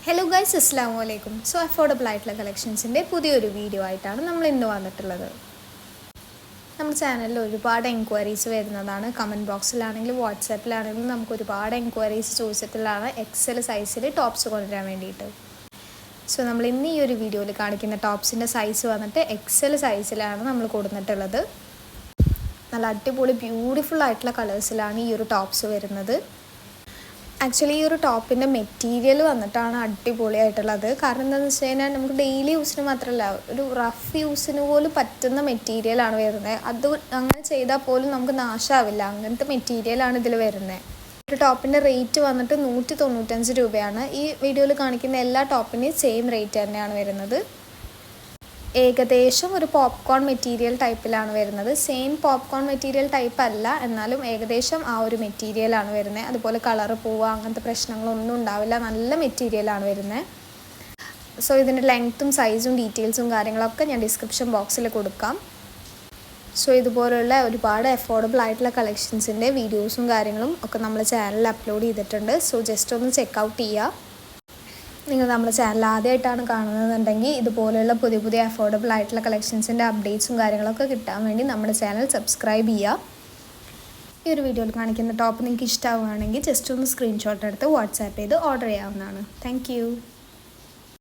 Hello guys, അസ്സലാമു അലൈക്കും. So affordable ആയിട്ടുള്ള കളക്ഷൻസിൻ്റെ പുതിയൊരു വീഡിയോ ആയിട്ടാണ് നമ്മൾ ഇന്ന് വന്നിട്ടുള്ളത്. നമ്മുടെ ചാനലിൽ ഒരുപാട് എൻക്വയറീസ് വരുന്നതാണ്. കമൻറ്റ് ബോക്സിലാണെങ്കിലും വാട്സാപ്പിലാണെങ്കിലും നമുക്ക് ഒരുപാട് എൻക്വയറീസ് ചോദിച്ചിട്ടുള്ളതാണ് എക്സൽ സൈസിൽ ടോപ്സ് കൊണ്ടുവരാൻ വേണ്ടിയിട്ട്. സോ നമ്മൾ ഇന്ന് ഈ ഒരു വീഡിയോയിൽ കാണിക്കുന്ന ടോപ്സിൻ്റെ സൈസ് വന്നിട്ട് എക്സൽ സൈസിലാണ് നമ്മൾ കൊടുത്തിട്ടുള്ളത്. നല്ല അടിപൊളി ബ്യൂട്ടിഫുൾ ആയിട്ടുള്ള കളേഴ്സിലാണ് ഈ ഒരു ടോപ്സ് വരുന്നത്. ആക്ച്വലി ഈ ഒരു ടോപ്പിൻ്റെ മെറ്റീരിയൽ വന്നിട്ടാണ് അടിപൊളിയായിട്ടുള്ളത്. കാരണം എന്താണെന്ന് വെച്ച് കഴിഞ്ഞാൽ നമുക്ക് ഡെയിലി യൂസിന് മാത്രമല്ല, ഒരു റഫ് യൂസിന് പോലും പറ്റുന്ന മെറ്റീരിയലാണ് വരുന്നത്. അത് അങ്ങനെ ചെയ്താൽ പോലും നമുക്ക് നാശമാവില്ല, അങ്ങനത്തെ മെറ്റീരിയലാണ് ഇതിൽ വരുന്നത്. ഒരു ടോപ്പിൻ്റെ റേറ്റ് വന്നിട്ട് 195 രൂപയാണ്. ഈ വീഡിയോയിൽ കാണിക്കുന്ന എല്ലാ ടോപ്പിൻ്റെയും സെയിം റേറ്റ് തന്നെയാണ് വരുന്നത്. ഏകദേശം ഒരു പോപ്കോൺ മെറ്റീരിയൽ ടൈപ്പിലാണ് വരുന്നത്. സെയിം പോപ്കോൺ മെറ്റീരിയൽ ടൈപ്പ് അല്ല, എന്നാലും ഏകദേശം ആ ഒരു മെറ്റീരിയലാണ് വരുന്നത്. അതുപോലെ കളറ് പോവുക അങ്ങനത്തെ പ്രശ്നങ്ങളൊന്നും ഉണ്ടാവില്ല, നല്ല മെറ്റീരിയലാണ് വരുന്നത്. സോ ഇതിൻ്റെ ലെങ്ത്തും സൈസും ഡീറ്റെയിൽസും കാര്യങ്ങളൊക്കെ ഞാൻ ഡിസ്ക്രിപ്ഷൻ ബോക്സിൽ കൊടുക്കാം. സോ ഇതുപോലുള്ള ഒരുപാട് അഫോർഡബിൾ ആയിട്ടുള്ള കളക്ഷൻസിൻ്റെ വീഡിയോസും കാര്യങ്ങളും ഒക്കെ നമ്മൾ ചാനലിൽ അപ്ലോഡ് ചെയ്തിട്ടുണ്ട്. സോ ജസ്റ്റ് ഒന്ന് ചെക്കൗട്ട് ചെയ്യുക. നിങ്ങൾ നമ്മുടെ ചാനൽ ആദ്യമായിട്ടാണ് കാണുന്നതെന്നുണ്ടെങ്കിൽ ഇതുപോലെയുള്ള പുതിയ പുതിയ അഫോർഡബിൾ ആയിട്ടുള്ള കളക്ഷൻസിൻ്റെ അപ്ഡേറ്റ്സും കാര്യങ്ങളൊക്കെ കിട്ടാൻ വേണ്ടി നമ്മുടെ ചാനൽ സബ്സ്ക്രൈബ് ചെയ്യുക. ഈ ഒരു വീഡിയോയിൽ കാണിക്കുന്ന ടോപ്പ് നിങ്ങൾക്ക് ഇഷ്ടമാവുകയാണെങ്കിൽ ജസ്റ്റ് ഒന്ന് സ്ക്രീൻഷോട്ട് എടുത്ത് വാട്സാപ്പ് ചെയ്ത് ഓർഡർ ചെയ്യാവുന്നതാണ്. താങ്ക്